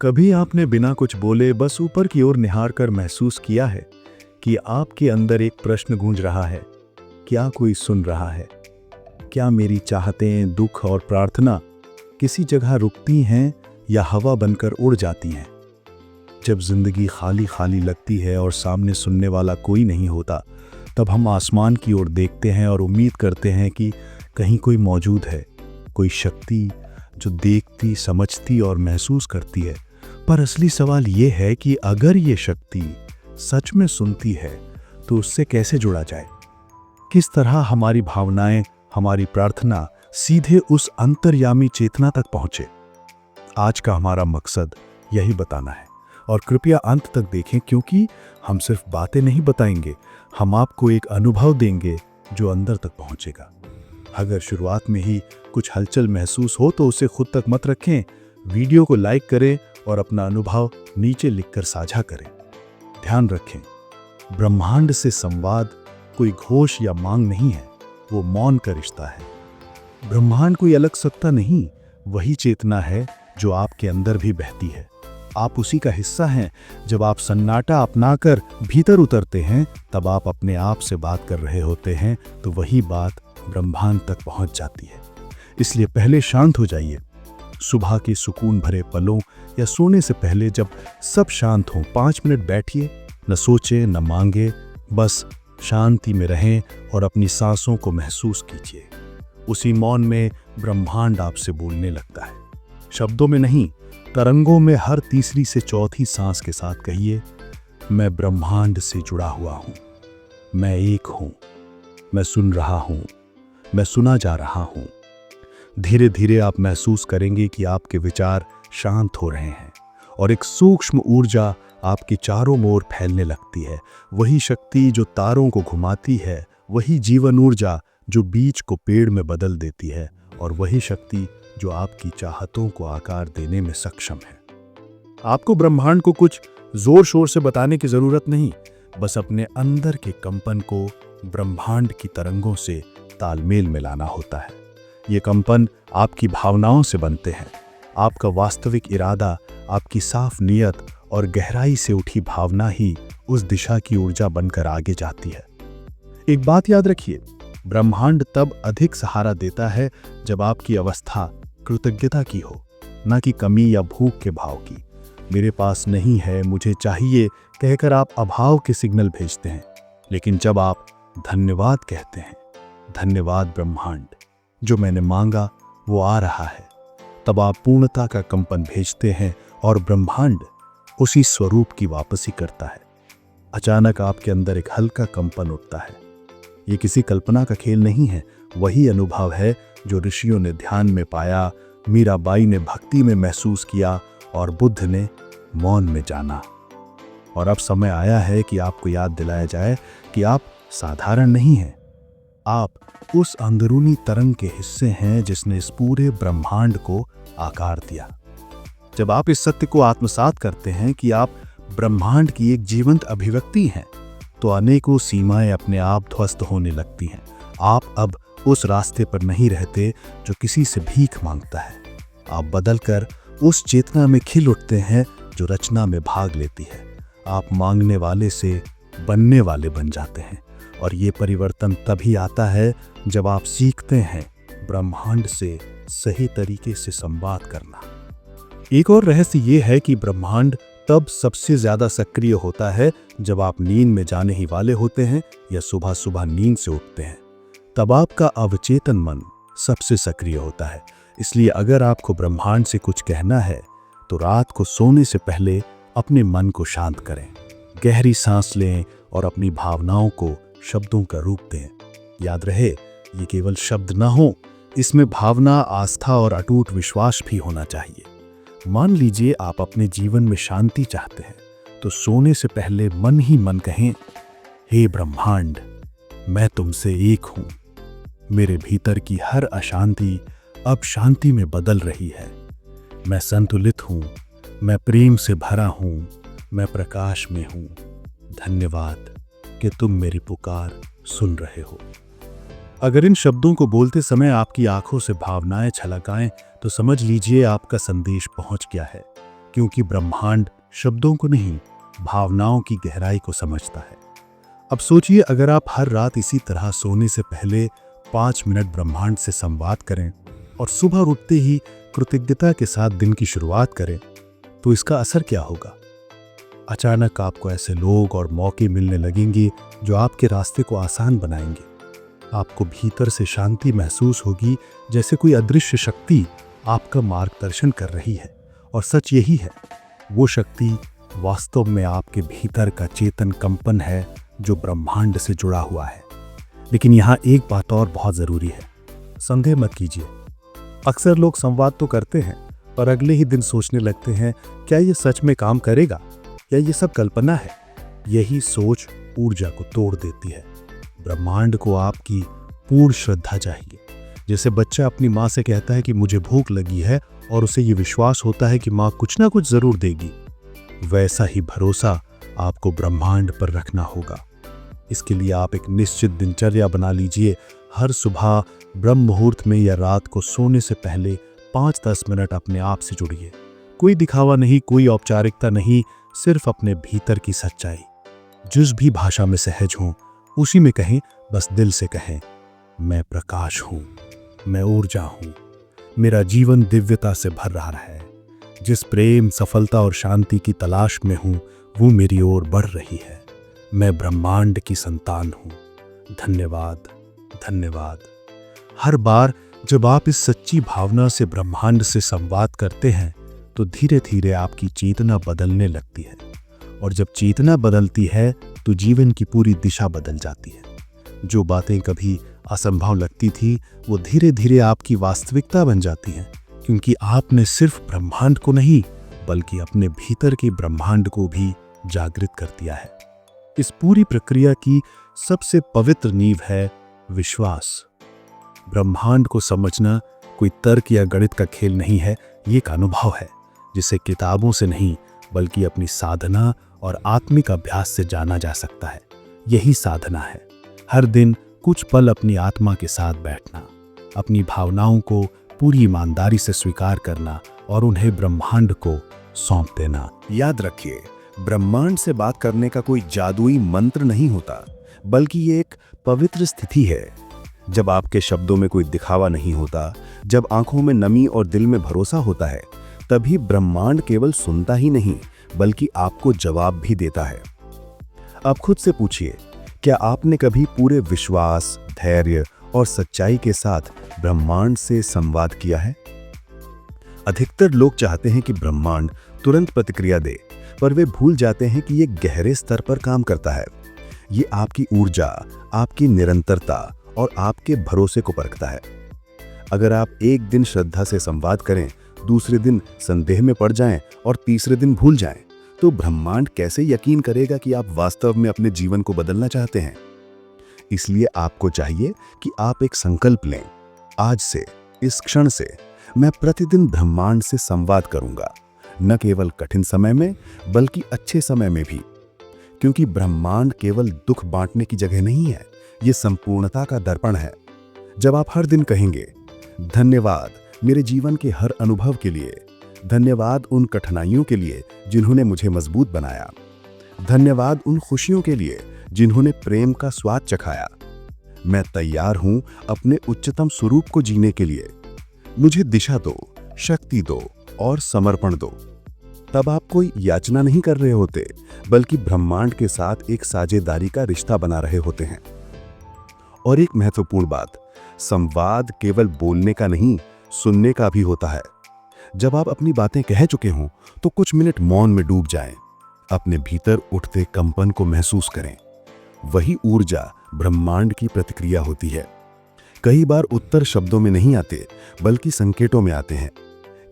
कभी आपने बिना कुछ बोले बस ऊपर की ओर निहार कर महसूस किया है कि आपके अंदर एक प्रश्न गूंज रहा है? क्या कोई सुन रहा है? क्या मेरी चाहतें, दुख और प्रार्थना किसी जगह रुकती हैं या हवा बनकर उड़ जाती हैं? जब जिंदगी खाली खाली लगती है और सामने सुनने वाला कोई नहीं होता, तब हम आसमान की ओर देखते हैं और उम्मीद करते हैं कि कहीं कोई मौजूद है, कोई शक्ति जो देखती, समझती और महसूस करती है। पर असली सवाल ये है कि अगर ये शक्ति सच में सुनती है तो उससे कैसे जुड़ा जाए? किस तरह हमारी भावनाएं, हमारी प्रार्थना सीधे उस अंतर्यामी चेतना तक पहुंचे? आज का हमारा मकसद यही बताना है, और कृपया अंत तक देखें, क्योंकि हम सिर्फ बातें नहीं बताएंगे, हम आपको एक अनुभव देंगे जो अंदर तक पहुंचेगा। अगर शुरुआत में ही कुछ हलचल महसूस हो तो उसे खुद तक मत रखें, वीडियो को लाइक करें और अपना अनुभव नीचे लिखकर साझा करें। ध्यान रखें, ब्रह्मांड से संवाद कोई घोष या मांग नहीं है, वो मौन का रिश्ता है। ब्रह्मांड कोई अलग सत्ता नहीं, वही चेतना है जो आपके अंदर भी बहती है। आप उसी का हिस्सा हैं। जब आप सन्नाटा अपनाकर भीतर उतरते हैं, तब आप अपने आप से बात कर रहे होते हैं, तो वही बात ब्रह्मांड तक पहुंच जाती है। इसलिए पहले शांत हो जाइए। सुबह के सुकून भरे पलों या सोने से पहले जब सब शांत हों, 5 मिनट बैठिए, न सोचें न मांगे, बस शांति में रहें और अपनी सांसों को महसूस कीजिए। उसी मौन में ब्रह्मांड आपसे बोलने लगता है, शब्दों में नहीं, तरंगों में। हर तीसरी से चौथी सांस के साथ कहिए, मैं ब्रह्मांड से जुड़ा हुआ हूं, मैं एक हूं, मैं सुन रहा हूं, मैं सुना जा रहा हूं। धीरे धीरे आप महसूस करेंगे कि आपके विचार शांत हो रहे हैं और एक सूक्ष्म ऊर्जा आपके चारों ओर फैलने लगती है। वही शक्ति जो तारों को घुमाती है, वही जीवन ऊर्जा जो बीज को पेड़ में बदल देती है, और वही शक्ति जो आपकी चाहतों को आकार देने में सक्षम है। आपको ब्रह्मांड को कुछ जोर शोर से बताने की जरूरत नहीं, बस अपने अंदर के कंपन को ब्रह्मांड की तरंगों से तालमेल में लाना होता है। ये कंपन आपकी भावनाओं से बनते हैं। आपका वास्तविक इरादा, आपकी साफ नियत और गहराई से उठी भावना ही उस दिशा की ऊर्जा बनकर आगे जाती है। एक बात याद रखिए, ब्रह्मांड तब अधिक सहारा देता है जब आपकी अवस्था कृतज्ञता की हो, न कि कमी या भूख के भाव की। मेरे पास नहीं है, मुझे चाहिए कहकर आप अभाव के सिग्नल भेजते हैं। लेकिन जब आप धन्यवाद कहते हैं, धन्यवाद ब्रह्मांड, जो मैंने मांगा वो आ रहा है, तब आप पूर्णता का कंपन भेजते हैं और ब्रह्मांड उसी स्वरूप की वापसी करता है। अचानक आपके अंदर एक हल्का कंपन उठता है। ये किसी कल्पना का खेल नहीं है, वही अनुभव है जो ऋषियों ने ध्यान में पाया, मीराबाई ने भक्ति में महसूस किया और बुद्ध ने मौन में जाना। और अब समय आया है कि आपको याद दिलाया जाए कि आप साधारण नहीं हैं। आप उस अंदरूनी तरंग के हिस्से हैं जिसने इस पूरे ब्रह्मांड को आकार दिया। जब आप इस सत्य को आत्मसात करते हैं कि आप ब्रह्मांड की एक जीवंत अभिव्यक्ति हैं, तो अनेकों सीमाएं अपने आप ध्वस्त होने लगती हैं। आप अब उस रास्ते पर नहीं रहते जो किसी से भीख मांगता है। आप बदलकर उस चेतना में खिल उठते हैं जो रचना में भाग लेती है। आप मांगने वाले से बनने वाले बन जाते हैं, और ये परिवर्तन तभी आता है जब आप सीखते हैं ब्रह्मांड से सही तरीके से संवाद करना। एक और रहस्य ये है कि ब्रह्मांड तब सबसे ज्यादा सक्रिय होता है जब आप नींद में जाने ही वाले होते हैं या सुबह सुबह नींद से उठते हैं। तब आपका अवचेतन मन सबसे सक्रिय होता है। इसलिए अगर आपको ब्रह्मांड से कुछ कहना है, तो रात को सोने से पहले अपने मन को शांत करें, गहरी सांस लें और अपनी भावनाओं को शब्दों का रूप दें। याद रहे, ये केवल शब्द न हो, इसमें भावना, आस्था और अटूट विश्वास भी होना चाहिए। मान लीजिए आप अपने जीवन में शांति चाहते हैं, तो सोने से पहले मन ही मन कहें, हे ब्रह्मांड, मैं तुमसे एक हूं। मेरे भीतर की हर अशांति अब शांति में बदल रही है। मैं संतुलित हूं, मैं प्रेम से भरा हूं, मैं प्रकाश में हूं। धन्यवाद कि तुम मेरी पुकार सुन रहे हो। अगर इन शब्दों को बोलते समय आपकी आंखों से भावनाएं छलक आएं, तो समझ लीजिए आपका संदेश पहुंच गया है। क्योंकि ब्रह्मांड शब्दों को नहीं, भावनाओं की गहराई को समझता है। अब सोचिए, अगर आप हर रात इसी तरह सोने से पहले 5 मिनट ब्रह्मांड से संवाद करें और सुबह उठते ही कृतज्ञता के साथ दिन की शुरुआत करें, तो इसका असर क्या होगा? अचानक आपको ऐसे लोग और मौके मिलने लगेंगे जो आपके रास्ते को आसान बनाएंगे। आपको भीतर से शांति महसूस होगी, जैसे कोई अदृश्य शक्ति आपका मार्गदर्शन कर रही है। और सच यही है, वो शक्ति वास्तव में आपके भीतर का चेतन कंपन है जो ब्रह्मांड से जुड़ा हुआ है। लेकिन यहाँ एक बात और बहुत ज़रूरी है, संदेह मत कीजिए। अक्सर लोग संवाद तो करते हैं, पर अगले ही दिन सोचने लगते हैं, क्या ये सच में काम करेगा या ये सब कल्पना है? यही सोच ऊर्जा को तोड़ देती है। ब्रह्मांड को आपकी पूर्ण श्रद्धा चाहिए। जैसे बच्चा अपनी माँ से कहता है कि मुझे भूख लगी है और उसे ये विश्वास होता है कि माँ कुछ ना कुछ जरूर देगी, वैसा ही भरोसा आपको ब्रह्मांड पर रखना होगा। इसके लिए आप एक निश्चित दिनचर्या बना लीजिए। हर सुबह ब्रह्म मुहूर्त में या रात को सोने से पहले 5-10 मिनट अपने आप से जुड़िए। कोई दिखावा नहीं, कोई औपचारिकता नहीं, सिर्फ अपने भीतर की सच्चाई। जिस भी भाषा में सहज हों उसी में कहें, बस दिल से कहें, मैं प्रकाश हूँ, मैं ऊर्जा हूँ, मेरा जीवन दिव्यता से भर रहा है। जिस प्रेम, सफलता और शांति की तलाश में हूँ वो मेरी ओर बढ़ रही है। मैं ब्रह्मांड की संतान हूँ। धन्यवाद, धन्यवाद। हर बार जब आप इस सच्ची भावना से ब्रह्मांड से संवाद करते हैं तो धीरे धीरे आपकी चेतना बदलने लगती है। और जब चेतना बदलती है तो जीवन की पूरी दिशा बदल जाती है। जो बातें कभी असंभव लगती थी वो धीरे धीरे आपकी वास्तविकता बन जाती हैं, क्योंकि आपने सिर्फ ब्रह्मांड को नहीं बल्कि अपने भीतर के ब्रह्मांड को भी जागृत कर दिया है। इस पूरी प्रक्रिया की सबसे पवित्र नींव है विश्वास। ब्रह्मांड को समझना कोई तर्क या गणित का खेल नहीं है, ये एक अनुभव है जिसे किताबों से नहीं बल्कि अपनी साधना और आत्मिक अभ्यास से जाना जा सकता है। यही साधना है, हर दिन कुछ पल अपनी आत्मा के साथ बैठना, अपनी भावनाओं को पूरी ईमानदारी से स्वीकार करना और उन्हें ब्रह्मांड को सौंप देना। याद रखिए, ब्रह्मांड से बात करने का कोई जादुई मंत्र नहीं होता, बल्कि ये एक पवित्र स्थिति है। जब आपके शब्दों में कोई दिखावा नहीं होता, जब आंखों में नमी और दिल में भरोसा होता है, तभी ब्रह्मांड केवल सुनता ही नहीं बल्कि आपको जवाब भी देता है। अब खुद से पूछिए, क्या आपने कभी पूरे विश्वास, धैर्य और सच्चाई के साथ ब्रह्मांड से संवाद किया है? अधिकतर लोग चाहते हैं कि ब्रह्मांड तुरंत प्रतिक्रिया दे, पर वे भूल जाते हैं कि ये गहरे स्तर पर काम करता है। ये आपकी ऊर्जा, आपकी निरंतरता और आपके भरोसे को परखता है। अगर आप एक दिन श्रद्धा से संवाद करें, दूसरे दिन संदेह में पड़ जाएं और तीसरे दिन भूल जाएं, तो ब्रह्मांड कैसे यकीन करेगा कि आप वास्तव में अपने जीवन को बदलना चाहते हैं? इसलिए आपको चाहिए कि आप एक संकल्प लें, आज से, इस क्षण से मैं प्रतिदिन ब्रह्मांड से संवाद करूंगा, न केवल कठिन समय में बल्कि अच्छे समय में भी। क्योंकि ब्रह्मांड केवल दुख बांटने की जगह नहीं है, ये संपूर्णता का दर्पण है। जब आप हर दिन कहेंगे, धन्यवाद मेरे जीवन के हर अनुभव के लिए, धन्यवाद उन कठिनाइयों के लिए जिन्होंने मुझे मजबूत बनाया, धन्यवाद उन खुशियों के लिए जिन्होंने प्रेम का स्वाद चखाया, मैं तैयार हूं अपने उच्चतम स्वरूप को जीने के लिए, मुझे दिशा दो, शक्ति दो और समर्पण दो। तब आप कोई याचना नहीं कर रहे होते, बल्कि ब्रह्मांड के साथ एक साझेदारी का रिश्ता बना रहे होते हैं। और एक महत्वपूर्ण बात, संवाद केवल बोलने का नहीं, सुनने का भी होता है। जब आप अपनी बातें कह चुके हों तो कुछ मिनट मौन में डूब जाएं, अपने भीतर उठते कंपन को महसूस करें। वही ऊर्जा ब्रह्मांड की प्रतिक्रिया होती है। कई बार उत्तर शब्दों में नहीं आते बल्कि संकेतों में आते हैं।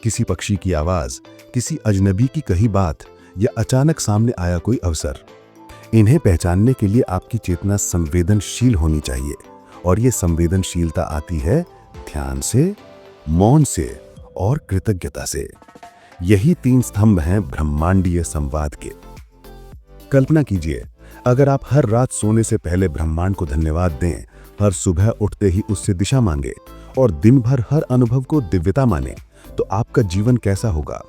किसी पक्षी की आवाज, किसी अजनबी की कही बात या अचानक सामने आया कोई अवसर। इन्हें पहचानने के लिए आपकी चेतना संवेदनशील होनी चाहिए, और ये संवेदनशीलता आती है ध्यान से, मौन से और कृतज्ञता से। यही 3 स्तंभ हैं ब्रह्मांडीय संवाद के। कल्पना कीजिए, अगर आप हर रात सोने से पहले ब्रह्मांड को धन्यवाद दें, हर सुबह उठते ही उससे दिशा मांगे और दिन भर हर अनुभव को दिव्यता माने, तो आपका जीवन कैसा होगा?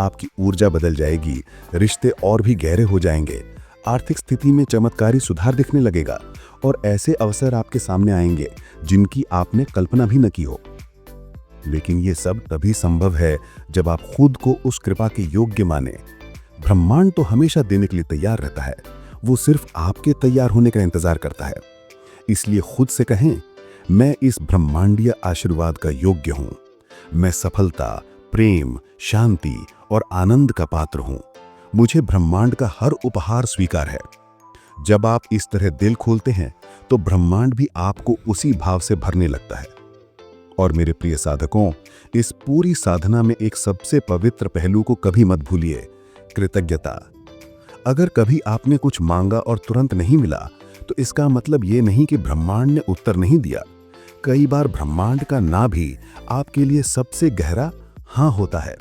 आपकी ऊर्जा बदल जाएगी, रिश्ते और भी गहरे हो जाएंगे, आर्थिक स्थिति में चमत्कारी सुधार दिखने लगेगा और ऐसे अवसर आपके सामने आएंगे जिनकी आपने कल्पना भी न की हो। लेकिन ये सब तभी संभव है जब आप खुद को उस कृपा के योग्य माने। ब्रह्मांड तो हमेशा देने के लिए तैयार रहता है, वो सिर्फ आपके तैयार होने का इंतजार करता है। इसलिए खुद से कहें, मैं इस ब्रह्मांडीय आशीर्वाद का योग्य हूं। मैं सफलता, प्रेम, शांति और आनंद का पात्र हूं। मुझे ब्रह्मांड का हर उपहार स्वीकार है। जब आप इस तरह दिल खोलते हैं तो ब्रह्मांड भी आपको उसी भाव से भरने लगता है। और मेरे प्रिय साधकों, इस पूरी साधना में एक सबसे पवित्र पहलू को कभी मत भूलिए, कृतज्ञता। अगर कभी आपने कुछ मांगा और तुरंत नहीं मिला तो इसका मतलब ये नहीं कि ब्रह्मांड ने उत्तर नहीं दिया। कई बार ब्रह्मांड का ना भी आपके लिए सबसे गहरा हाँ होता है,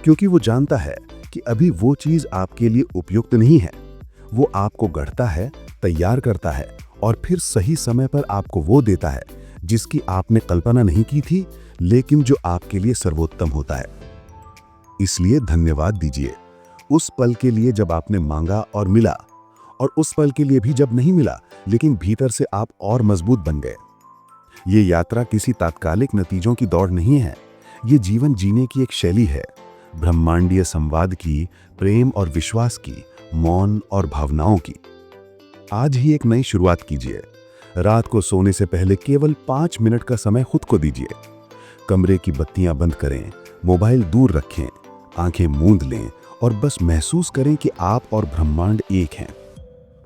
क्योंकि वो जानता है कि अभी वो चीज आपके लिए उपयुक्त नहीं है। वो आपको गढ़ता है, तैयार करता है और फिर सही समय पर आपको वो देता है जिसकी आपने कल्पना नहीं की थी, लेकिन जो आपके लिए सर्वोत्तम होता है। इसलिए धन्यवाद दीजिए उस पल के लिए जब आपने मांगा और मिला, और उस पल के लिए भी जब नहीं मिला लेकिन भीतर से आप और मजबूत बन गए। ये यात्रा किसी तात्कालिक नतीजों की दौड़ नहीं है, ये जीवन जीने की एक शैली है, ब्रह्मांडीय संवाद की, प्रेम और विश्वास की, मौन और भावनाओं की। आज ही एक नई शुरुआत कीजिए। रात को सोने से पहले केवल 5 मिनट का समय खुद को दीजिए। कमरे की बत्तियां बंद करें, मोबाइल दूर रखें, आंखें मूंद लें और बस महसूस करें कि आप और ब्रह्मांड एक हैं।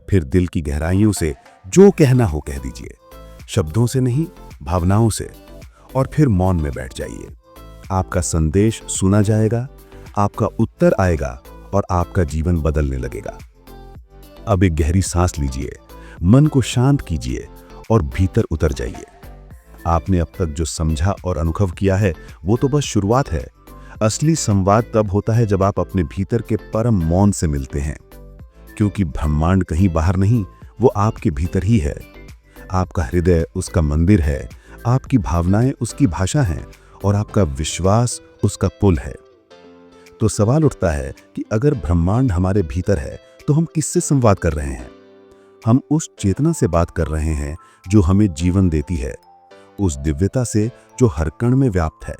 फिर दिल की गहराइयों से जो कहना हो कह दीजिए, शब्दों से नहीं, भावनाओं से। और फिर मौन में बैठ जाइए। आपका संदेश सुना जाएगा, आपका उत्तर आएगा और आपका जीवन बदलने लगेगा। अब एक गहरी सांस लीजिए, मन को शांत कीजिए और भीतर उतर जाइए। आपने अब तक जो समझा और अनुभव किया है वो तो बस शुरुआत है। असली संवाद तब होता है जब आप अपने भीतर के परम मौन से मिलते हैं, क्योंकि ब्रह्मांड कहीं बाहर नहीं, वो आपके भीतर ही है। आपका हृदय उसका मंदिर है, आपकी भावनाएं उसकी भाषा हैं और आपका विश्वास उसका पुल है। तो सवाल उठता है कि अगर ब्रह्मांड हमारे भीतर है तो हम किससे संवाद कर रहे हैं? हम उस चेतना से बात कर रहे हैं जो हमें जीवन देती है, उस दिव्यता से जो हर कण में व्याप्त है।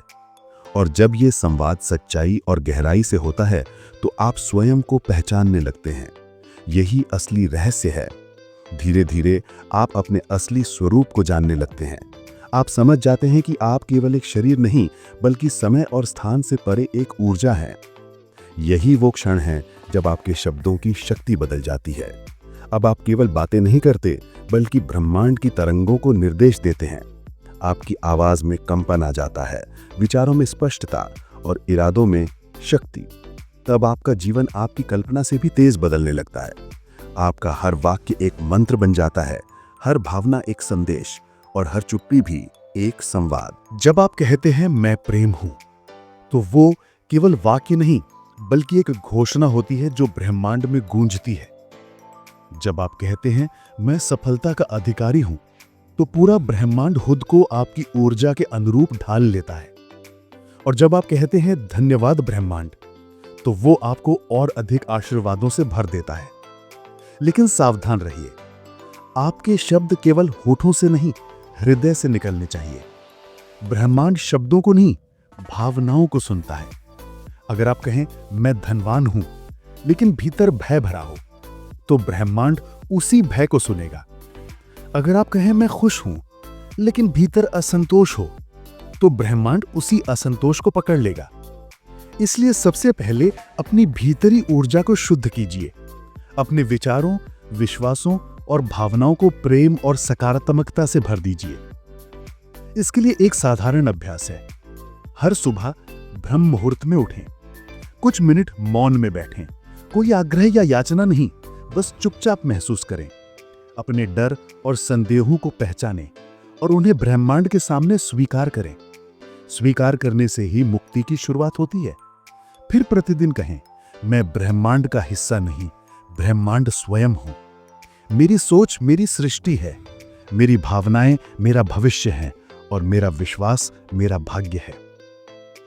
और जब ये संवाद सच्चाई और गहराई से होता है तो आप स्वयं को पहचानने लगते हैं। यही असली रहस्य है। धीरे धीरे आप अपने असली स्वरूप को जानने लगते हैं। आप समझ जाते हैं कि आप केवल एक शरीर नहीं, बल्कि समय और स्थान से परे एक ऊर्जा है। यही वो क्षण है जब आपके शब्दों की शक्ति बदल जाती है। अब आप केवल बातें नहीं करते, बल्कि ब्रह्मांड की तरंगों को निर्देश देते हैं। आपकी आवाज में कंपन आ जाता है, विचारों में स्पष्टता और इरादों में शक्ति। तब आपका जीवन आपकी कल्पना से भी तेज बदलने लगता है। आपका हर वाक्य एक मंत्र बन जाता है, हर भावना एक संदेश और हर चुप्पी भी एक संवाद। जब आप कहते हैं मैं प्रेम हूं, तो वो केवल वाक्य नहीं, बल्कि एक घोषणा होती है जो ब्रह्मांड में गूंजती है। जब आप कहते हैं मैं सफलता का अधिकारी हूं, तो पूरा ब्रह्मांड खुद को आपकी ऊर्जा के अनुरूप ढाल लेता है। और जब आप कहते हैं धन्यवाद ब्रह्मांड, तो वो आपको और अधिक आशीर्वादों से भर देता है। लेकिन सावधान रहिए, आपके शब्द केवल होठों से नहीं, हृदय से निकलने चाहिए। ब्रह्मांड शब्दों को नहीं, भावनाओं को सुनता है। अगर आप कहें मैं धनवान हूं, लेकिन भीतर भय भरा हो, तो ब्रह्मांड उसी भय को सुनेगा। अगर आप कहें मैं खुश हूं, लेकिन भीतर असंतोष हो, तो ब्रह्मांड उसी असंतोष को पकड़ लेगा। इसलिए सबसे पहले अपनी भीतरी ऊर्जा को शुद्ध कीजिए। अपने विचारों, विश्वासों और भावनाओं को प्रेम और सकारात्मकता से भर दीजिए। इसके लिए एक साधारण अभ्यास है। हर सुबह ब्रह्म मुहूर्त में उठें, कुछ मिनट मौन में बैठें। कोई आग्रह या याचना नहीं, बस चुपचाप महसूस करें। अपने डर और संदेहों को पहचानें और उन्हें ब्रह्मांड के सामने स्वीकार करें। स्वीकार करने से ही मुक्ति की शुरुआत होती है। फिर प्रतिदिन कहें, मैं ब्रह्मांड का हिस्सा नहीं, ब्रह्मांड स्वयं हूं। मेरी सोच मेरी सृष्टि है, मेरी भावनाएं मेरा भविष्य हैं और मेरा विश्वास मेरा भाग्य है।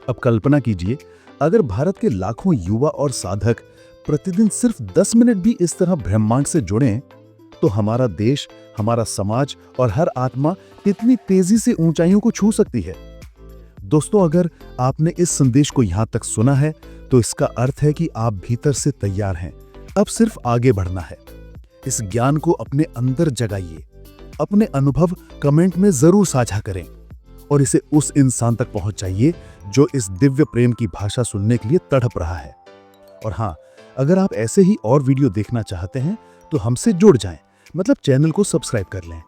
अब कल्पना कीजिए, अगर भारत के लाखों युवा और साधक प्रतिदिन सिर्फ 10 मिनट भी इस तरह ब्रह्मांड से जुड़ें, तो हमारा देश, हमारा समाज और हर आत्मा कितनी तेजी से ऊंचाइयों को छू सकती है। दोस्तों, अगर आपने इस संदेश को यहां तक सुना है, तो इसका अर्थ है कि आप भीतर से तैयार हैं। अब सिर्फ आगे बढ़ना है। इस ज्ञान को अपने अंदर जगाइए। अपने अनुभव कमेंट में जरूर साझा करें और इसे उस इंसान तक पहुंचाइए जो इस दिव्य प्रेम की भाषा सुनने के लिए तड़प रहा है। और हाँ, अगर आप ऐसे ही और वीडियो देखना चाहते हैं तो हमसे जुड़ जाएं, मतलब चैनल को सब्सक्राइब कर लें।